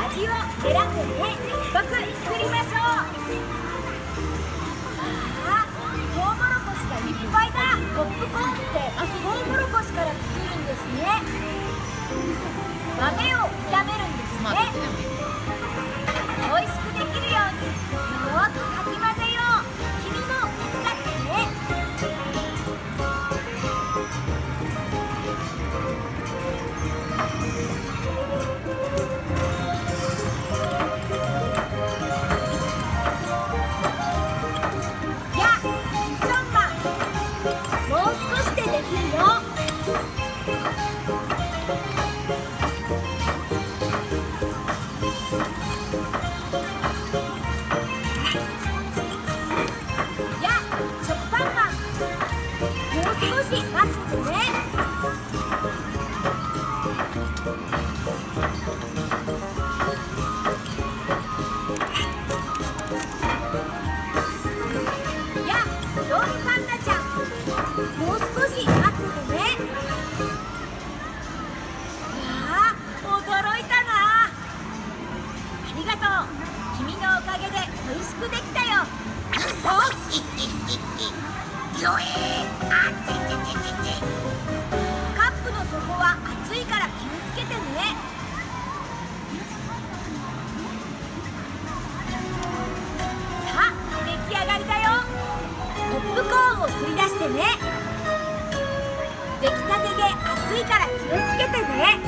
味を選んでね、僕作りましょう。あ、トウモロコシがいっぱいだ。ポップコーンってトウモロコシから作るんですね。豆を炒めるんですね。美味しくできるようによくかき混ぜよう。君も手伝ってね。やあ、ジョンマン、もう少しでできるよ。少し待つてね。やあ、ロールパンダちゃん、もう少し待っててね。わあ、驚いたな。ありがとう。君のおかげで美味しくできたよ。おっ、よえー、あっちちちちち。カップの底は熱いから気をつけてね。さあ、出来上がりだよ。ポップコーンを取り出してね。出来たてで熱いから気をつけてね。